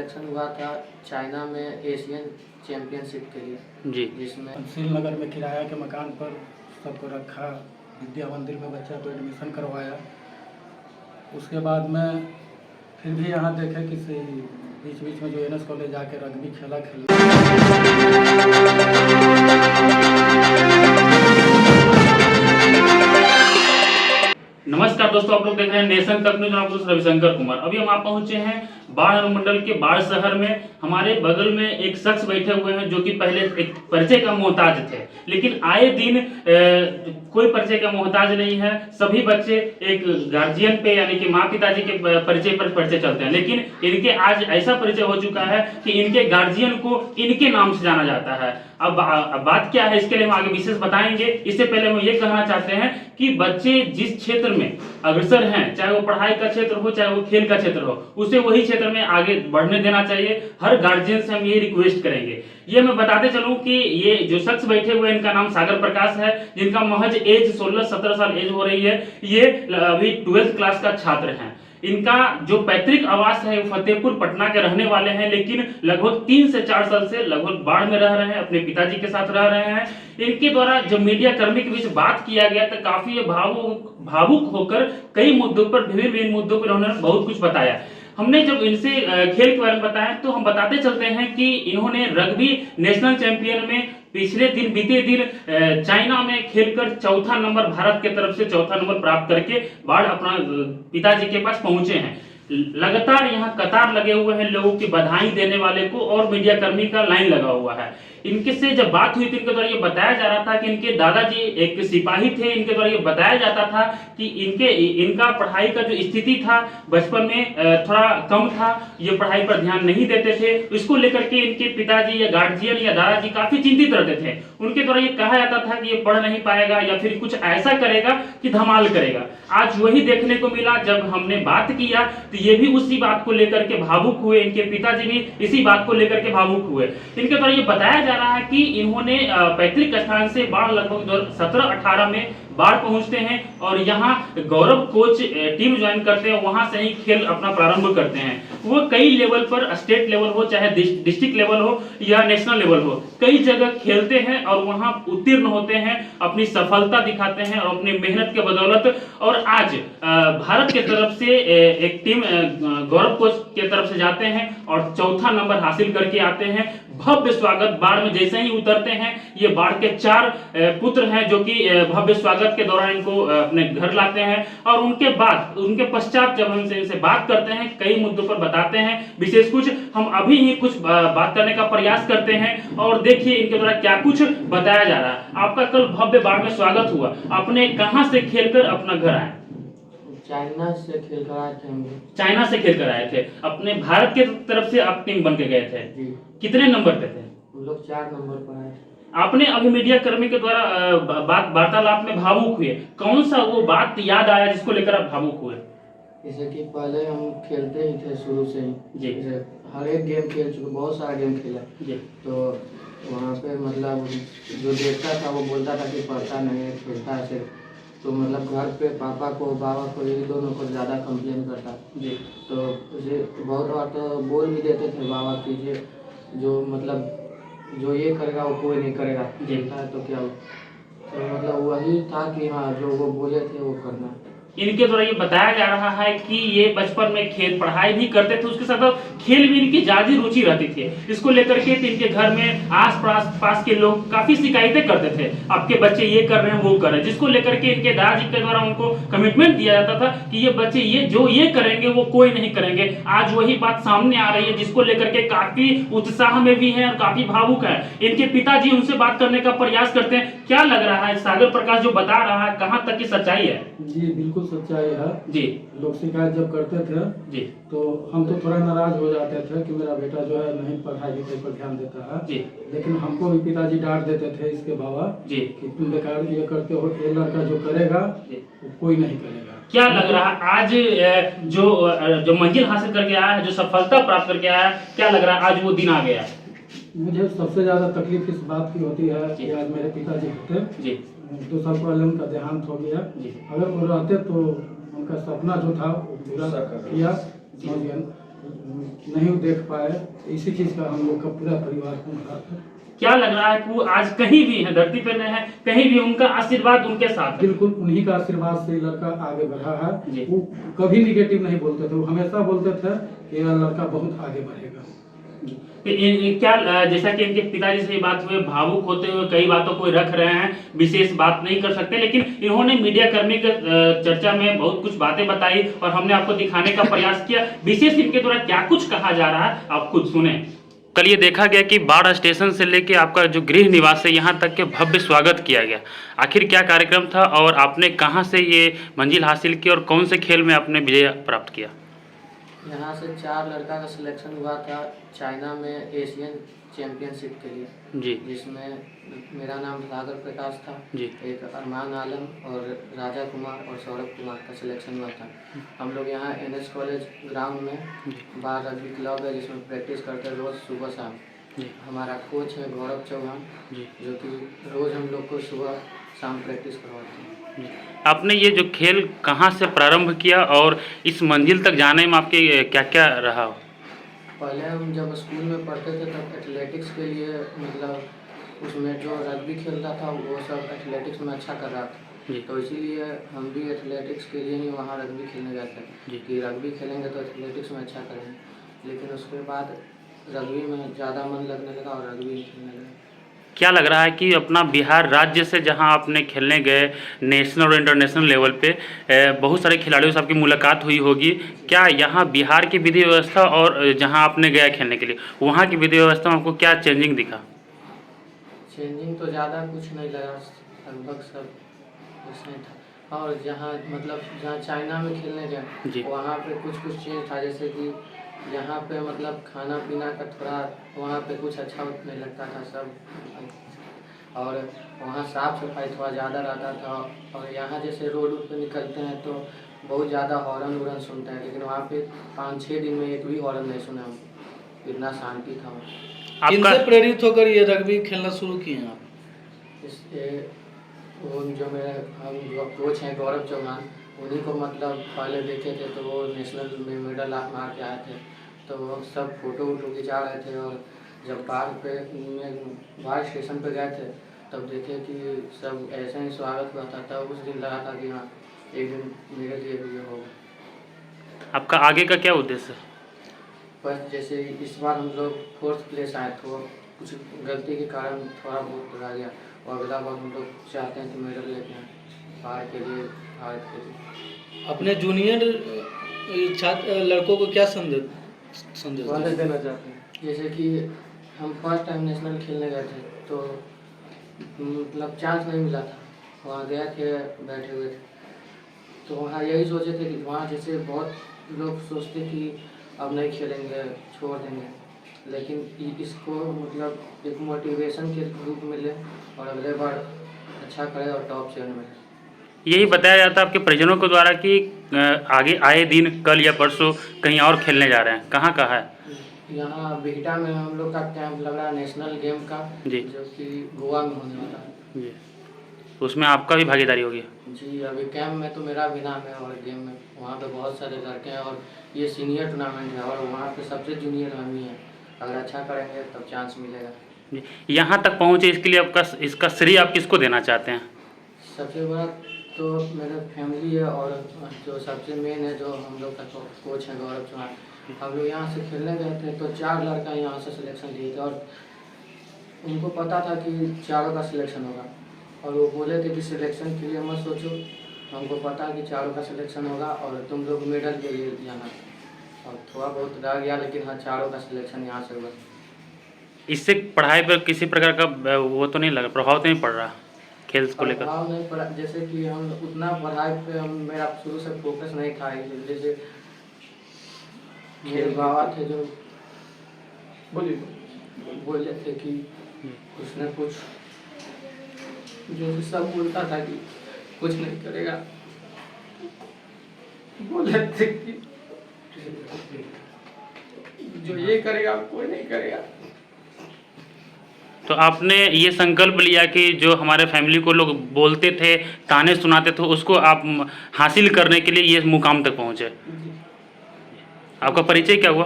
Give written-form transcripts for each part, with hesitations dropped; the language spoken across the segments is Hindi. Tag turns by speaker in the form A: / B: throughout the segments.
A: सिलेक्शन हुआ था चाइना में एशियन चैम्पियनशिप के लिए
B: जी।
A: जिसमें
C: श्रीनगर में किराया के मकान पर सबको रखा, विद्या मंदिर में बच्चा को एडमिशन करवाया। उसके बाद में फिर भी यहाँ देखे कि बीच बीच में जो एनएस कॉलेज आके रग्बी खेला।
B: नमस्कार दोस्तों, आप लोग देख रहे हैं नेशन तक न्यूज। आप दोस्त रविशंकर कुमार। अभी हम आप पहुंचे हैं बाढ़ अनुमंडल के बाढ़ शहर में। हमारे बगल में एक शख्स बैठे हुए हैं जो कि पहले एक परिचय का मोहताज थे, लेकिन आए दिन कोई परिचय का मोहताज नहीं है। सभी बच्चे एक गार्जियन पे यानी कि माँ पिताजी के परिचय पर परिचय चलते हैं, लेकिन इनके आज ऐसा परिचय हो चुका है कि इनके गार्जियन को इनके नाम से जाना जाता है। अब बात क्या है, इसके लिए हम आगे विशेष बताएंगे। इससे पहले हम ये कहना चाहते हैं कि बच्चे जिस क्षेत्र में अग्रसर हैं, चाहे वो पढ़ाई का क्षेत्र हो चाहे वो खेल का क्षेत्र हो, उसे वही क्षेत्र में आगे बढ़ने देना चाहिए। हर गार्जियन से हम ये रिक्वेस्ट करेंगे। ये मैं बताते चलूं कि ये जो शख्स बैठे हुए हैं इनका नाम सागर प्रकाश है, जिनका महज एज 16-17 साल एज हो रही है। ये अभी 12th क्लास का छात्र हैं। इनका जो पैतृक आवास है वो फतेहपुर पटना के रहने वाले हैं, लेकिन लगभग 3 से 4 साल से लगभग बाढ़ में रह रहे हैं, अपने पिताजी के साथ रह रहे हैं। इनके द्वारा जब मीडिया कर्मी के बीच बात किया गया तो काफी भावुक होकर कई मुद्दों पर, विभिन्न मुद्दों पर उन्होंने बहुत कुछ बताया। हमने जब इनसे खेल के बारे में बताया तो हम बताते चलते हैं कि इन्होंने रग्बी नेशनल चैंपियन में बीते दिन चाइना में खेलकर चौथा नंबर, भारत के तरफ से चौथा नंबर प्राप्त करके बाढ़ अपना पिताजी के पास पहुंचे हैं। लगातार यहाँ कतार लगे हुए हैं लोगों की बधाई देने वाले को, और मीडिया कर्मी का लाइन लगा हुआ है। इनके से जब बात हुई थी इनके द्वारा ये बताया जा रहा था कि इनके दादाजी एक सिपाही थे। इनके द्वारा ये बताया जाता था कि इनका पढ़ाई का जो स्थिति था बचपन में थोड़ा कम था, ये पढ़ाई पर ध्यान नहीं देते थे। इसको लेकर के इनके पिताजी या गार्जियन या दादाजी काफी चिंतित रहते थे। उनके द्वारा ये कहा जाता था कि ये पढ़ नहीं पाएगा या फिर कुछ ऐसा करेगा कि धमाल करेगा। आज वही देखने को मिला। जब हमने बात किया तो ये भी उसी बात को लेकर के भावुक हुए, इनके पिताजी भी इसी बात को लेकर के भावुक हुए। इनके द्वारा ये बताया जा रहा है कि इन्होंने पैतृक स्थान से बाढ़ लगभग 17-18 में बाढ़ पहुंचते हैं और यहाँ गौरव कोच टीम ज्वाइन करते हैं। वहां से ही खेल अपना प्रारंभ करते हैं। वो कई लेवल पर, स्टेट लेवल हो चाहे डिस्ट्रिक्ट लेवल हो या नेशनल लेवल हो, कई जगह खेलते हैं और वहां उत्तीर्ण होते हैं, अपनी सफलता दिखाते हैं और अपनी मेहनत के बदौलत। और आज भारत के तरफ से एक टीम गौरव कोच के तरफ से जाते हैं और चौथा नंबर हासिल करके आते हैं। भव्य स्वागत बाढ़ में जैसे ही उतरते हैं, ये बाढ़ के 4 पुत्र हैं जो कि भव्य स्वागत के दौरान इनको अपने घर लाते हैं। और उनके पश्चात जब हम इनसे बात करते हैं, कई मुद्दों पर बताते हैं। विशेष कुछ हम अभी ही कुछ बात करने का प्रयास करते हैं और देखिए इनके द्वारा क्या कुछ बताया जा रहा है। आपका कल भव्य बाढ़ में स्वागत हुआ, आपने कहां से खेलकर अपना घर आए?
A: चाइना से खेलकर आए थे। हम
B: चाइना से खेलकर आए थे। अपने भारत के तरफ से आप टीम बन के गए थे। कितने नंबर पे थे?
A: हम लोग 4 नंबर पर आए।
B: आपने अभी मीडिया कर्मी के द्वारा वार्तालाप में भावुक हुए, कौन सा वो बात याद आया जिसको लेकर आप भावुक हुए?
A: जैसे कि पहले हम खेलते ही थे शुरू से ही
B: जी।
A: हर एक गेम खेल चुके, बहुत सारा गेम खेला जी। तो वहाँ पे मतलब जो देखता था वो बोलता था कि पढ़ता नहीं है, खेलता है सिर्फ। तो मतलब घर पे पापा को बाबा को यही दोनों को ज़्यादा कंप्लेन करता जी। तो उसे बहुत बार तो बोल भी देते थे बाबा कीजिए, जो मतलब जो ये करेगा वो कोई नहीं करेगा, खेलता है तो क्या हो। तो मतलब वही था कि हाँ जो वो बोले थे वो करना।
B: इनके द्वारा ये बताया जा रहा है कि ये बचपन में खेल पढ़ाई भी करते थे, उसके साथ खेल भी इनकी ज्यादा रुचि रहती थी। इसको लेकर के इनके घर में आस पास के लोग काफी शिकायतें करते थे, आपके बच्चे ये कर रहे हैं वो कर रहे हैं, जिसको लेकर के इनके दादाजी के द्वारा उनको कमिटमेंट दिया जाता था कि ये बच्चे ये करेंगे वो कोई नहीं करेंगे। आज वही बात सामने आ रही है, जिसको लेकर के काफी उत्साह में भी है और काफी भावुक है। इनके पिताजी उनसे बात करने का प्रयास करते हैं। क्या लग रहा है सागर प्रकाश जो बता रहा है, कहाँ तक की सच्चाई है?
C: जी बिल्कुल सच्चाई है जी। लोग शिकायत जब करते थे
B: जी
C: तो हम तो थोड़ा नाराज हो जाते थे कि मेरा बेटा जो है नहीं पढ़ाई लिखाई पर ध्यान देता है जी। लेकिन हमको भी पिताजी डांट देते थे इसके बाबा जी कि तुम बेकार ये करते हो, ये लड़का जो करेगा वो कोई नहीं करेगा।
B: क्या लग रहा है आज जो मंजिल हासिल करके आया है, जो सफलता प्राप्त करके आया है, क्या लग रहा है आज वो दिन आ गया?
C: मुझे सबसे ज्यादा तकलीफ इस बात की होती है कि आज मेरे पिताजी होते जी 2 साल पहले उनका देहांत हो गया जी। अगर वो रहते तो उनका सपना जो था वो पूरा किया। नहीं देख पाए। इसी चीज़ का हम लोग का पूरा परिवार को मिला था।
B: क्या लग रहा है कि वो आज कहीं भी है, धरती पर नहीं है, कहीं भी उनका आशीर्वाद उनके साथ है?
C: बिल्कुल उन्हीं का आशीर्वाद से लड़का आगे बढ़ा
B: जी।
C: है। वो कभी निगेटिव नहीं बोलते थे, वो हमेशा बोलते थे कि यह लड़का बहुत आगे बढ़ेगा।
B: तो क्या जैसा कि इनके पिताजी से ये बात हुए, भावुक होते हुए कई बातों को रख रहे हैं, विशेष बात नहीं कर सकते, लेकिन इन्होंने मीडिया कर्मी के चर्चा में बहुत कुछ बातें बताई और हमने आपको दिखाने का प्रयास किया। विशेष इनके द्वारा क्या कुछ कहा जा रहा है आप खुद सुने। कल ये देखा गया कि बाढ़ स्टेशन से लेके आपका जो गृह निवास है यहाँ तक के भव्य स्वागत किया गया। आखिर क्या कार्यक्रम था और आपने कहाँ से ये मंजिल हासिल की और कौन से खेल में आपने विजय प्राप्त किया?
A: यहाँ से 4 लड़का का सिलेक्शन हुआ था चाइना में एशियन चैम्पियनशिप के लिए,
B: जी
A: जिसमें मेरा नाम सागर प्रकाश था,
B: जी
A: एक अरमान आलम और राजा कुमार और सौरभ कुमार का सिलेक्शन हुआ था। हम लोग यहाँ NS कॉलेज ग्राउंड में बार रग्बी क्लब है जिसमें प्रैक्टिस करते हैं रोज़ सुबह शाम।
B: जी
A: हमारा कोच है गौरव चौहान,
B: जी
A: जो कि रोज़ हम लोग को सुबह शाम प्रैक्टिस करवाते हैं।
B: जी। आपने ये जो खेल कहाँ से प्रारंभ किया और इस मंजिल तक जाने में आपके क्या क्या रहा?
A: पहले हम जब स्कूल में पढ़ते थे तब एथलेटिक्स के लिए मतलब उसमें जो रग्बी खेलता था वो सब एथलेटिक्स में अच्छा कर रहा था,
B: जी
A: तो इसीलिए हम भी एथलेटिक्स के लिए ही वहाँ रग्बी खेलने गए थे
B: जी।
A: कि रग्बी खेलेंगे तो एथलेटिक्स में अच्छा करेंगे। लेकिन उसके बाद रग्बी में ज़्यादा मन लगने लगा और रग्बी खेलने लगा।
B: क्या लग रहा है कि अपना बिहार राज्य से जहां आपने खेलने गए नेशनल और इंटरनेशनल लेवल पे बहुत सारे खिलाड़ियों से आपकी मुलाकात हुई होगी, क्या यहाँ बिहार की विधि व्यवस्था और जहां आपने गया खेलने के लिए वहाँ की विधि व्यवस्था में आपको क्या चेंजिंग दिखा?
A: चेंजिंग तो ज़्यादा कुछ नहीं लगा, लगभग सब कुछ नहीं था। और जहाँ मतलब जहाँ चाइना में खेलने
B: जी।
A: गए वहाँ पे कुछ कुछ चेंज था, जैसे कि यहाँ पे मतलब खाना पीना का थोड़ा वहाँ पे कुछ अच्छा नहीं लगता था सब, और वहाँ साफ़ सफाई थोड़ा ज़्यादा रहता था। और यहाँ जैसे रोड पे निकलते हैं तो बहुत ज़्यादा हॉर्न वॉर्न सुनते हैं, लेकिन वहाँ पे 5-6 दिन में एक भी हॉर्न नहीं सुना हम, इतना शांति था वहाँ।
D: किनसे प्रेरित होकर ये रग्बी खेलना शुरू किए हैं आप?
A: इससे वो जो मेरे हम जो कोच हैं गौरव चौहान, उन्हीं को मतलब पहले देखे थे तो वो नेशनल में मेडल मार के आए थे, तो वो सब फोटो वोटो खिंचा रहे थे। और जब बाढ़ स्टेशन पे गए थे तब देखे कि सब ऐसे ही स्वागत हुआ था, तब उस दिन लगा था कि हाँ एक दिन मेरे लिए भी ये होगा।
B: आपका आगे का क्या उद्देश्य है?
A: बस जैसे इस बार हम लोग 4th प्लेस आए तो कुछ गलती के कारण थोड़ा बहुत रह गया, और अगला बार हम लोग चाहते हैं कि मेडल लेके आए बाहर के लिए, भारत के लिए।
D: अपने जूनियर छात्र लड़कों को क्या संदेश
A: देना चाहते हैं, जैसे कि हम फर्स्ट टाइम नेशनल खेलने गए थे तो मतलब चांस नहीं मिला था, वहाँ गए थे बैठे हुए थे, तो वहाँ यही सोचे थे कि वहाँ जैसे बहुत लोग सोचते कि अब नहीं खेलेंगे छोड़ देंगे, लेकिन इसको मतलब एक मोटिवेशन के रूप में ले और अगले बार अच्छा करे और टॉप 7 में।
B: यही बताया जाता है आपके परिजनों के द्वारा कि आगे आए दिन कल या परसों कहीं और खेलने जा रहे हैं, कहाँ है?
A: यहाँ बिहटा में हम लोग का कैंप लग रहा है नेशनल गेम का
B: जी।
A: जो कि गोवा में होने वाला है
B: जी, तो उसमें आपका भी भागीदारी होगी?
A: जी। अभी कैंप में तो मेरा भी नाम है और गेम में वहाँ पे बहुत सारे लड़के हैं और ये सीनियर टूर्नामेंट है और वहाँ पे सबसे जूनियर हम ही हैं, अगर अच्छा करेंगे तब चांस मिलेगा।
B: जी, यहाँ तक पहुँचे इसके लिए आपका इसका श्रेय आप किसको देना चाहते हैं?
A: सबसे बड़ा तो मेरे फैमिली है और जो सबसे मेन है जो हम लोग का कोच है गौरव चौहान। हम लोग यहाँ से खेलने गए थे तो 4 लड़का यहाँ से सिलेक्शन लिए थे और उनको पता था कि 4 का सिलेक्शन होगा, और वो बोले थे कि सिलेक्शन के लिए मत सोचो, हमको पता है कि 4 का सिलेक्शन होगा और तुम लोग मेडल के लिए जाना, और थोड़ा बहुत रह गया लेकिन हाँ 4 का सिलेक्शन यहाँ से हुआ।
B: इससे पढ़ाई पर किसी प्रकार का वो तो नहीं लगा, प्रभाव तो नहीं पड़ रहा खेल को लेकर?
A: प्रभाव नहीं पड़ा, जैसे कि हम उतना पढ़ाई पे मेरा शुरू से फोकस नहीं था। जैसे मेरे बाबा थे जो बोले थे कि कुछ न कुछ, जो सब बोलता था कि कुछ नहीं करेगा, बोले थे कि जो ये करेगा कोई नहीं करेगा।
B: तो आपने ये संकल्प लिया कि जो हमारे फैमिली को लोग बोलते थे, ताने सुनाते थे, उसको आप हासिल करने के लिए ये मुकाम तक पहुँचे। आपका परिचय क्या हुआ?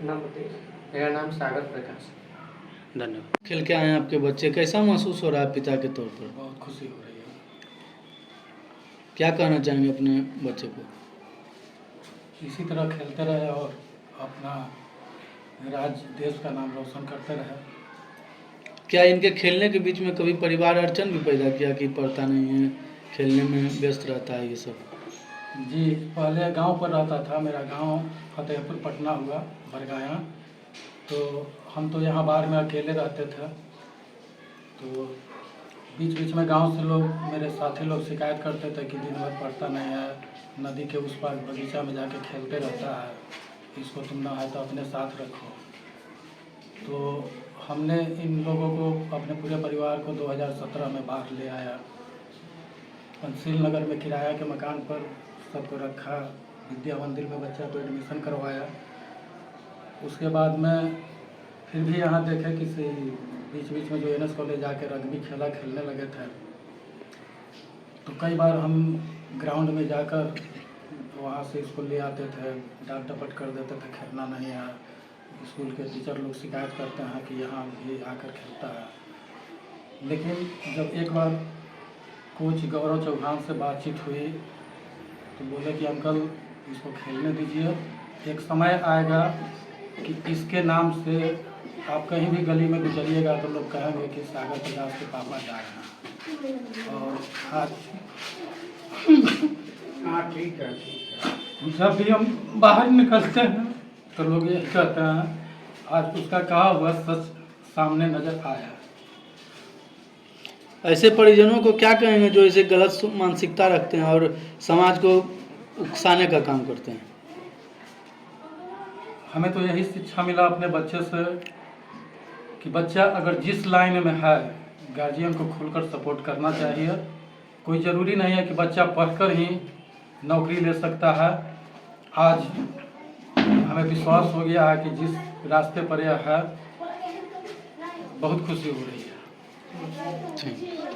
A: नाम बताइए। मेरा नाम सागर प्रकाश।
B: धन्यवाद।
D: खेल के आए हैं आपके बच्चे, कैसा महसूस हो रहा है पिता के तौर पर?
C: बहुत खुशी हो रही है।
D: क्या कहना चाहेंगे अपने बच्चे को?
C: इसी तरह खेलते रहे और अपना राज्य देश का नाम रोशन करते रहे।
D: क्या इनके खेलने के बीच में कभी परिवार अड़चन भी पैदा किया कि पढ़ता नहीं है, खेलने में व्यस्त रहता है ये सब?
C: जी, पहले गांव पर रहता था। मेरा गांव फतेहपुर पटना हुआ, बरगाया। तो हम तो यहाँ बाहर में अकेले रहते थे। तो बीच बीच में गांव से लोग, मेरे साथी लोग शिकायत करते थे कि दिन भर पढ़ता नहीं है, नदी के उस पार बगीचा में जाके खेलते रहता है, इसको तुम ना है तो अपने साथ रखो। तो हमने इन लोगों को, अपने पूरे परिवार को 2017 में बाहर ले आया। पंचशील नगर में किराया के मकान पर सबको रखा, विद्या मंदिर में बच्चा को एडमिशन करवाया। उसके बाद में फिर भी यहाँ देखे कि बीच बीच में जो NS कॉलेज आके रग्बी खेलने लगे थे। तो कई बार हम ग्राउंड में जाकर वहाँ से इसको ले आते थे, डांट डपट कर देते थे, खेलना नहीं है। स्कूल के टीचर लोग शिकायत करते हैं कि यहाँ भी आकर खेलता है। लेकिन जब एक बार कोच गौरव चौहान से बातचीत हुई तो बोले कि अंकल इसको खेलने दीजिए, एक समय आएगा कि इसके नाम से आप कहीं भी गली में गुजरिएगा तो लोग कहेंगे कि सागर प्रकाश के पापा जा रहे हैं। और आज हाँ ठीक है, जब भी हम बाहर निकलते हैं तो लोग ये कहते हैं, आज उसका कहा हुआ सच सामने नजर आया।
D: ऐसे परिजनों को क्या कहेंगे जो इसे गलत मानसिकता रखते हैं और समाज को उकसाने का काम करते हैं?
C: हमें तो यही शिक्षा मिला अपने बच्चे से कि बच्चा अगर जिस लाइन में है, गार्जियन को खुलकर सपोर्ट करना चाहिए। कोई ज़रूरी नहीं है कि बच्चा पढ़कर ही नौकरी ले सकता है। आज हमें विश्वास हो गया है कि जिस रास्ते पर यह है, बहुत खुशी हो रही है।
D: ठीक।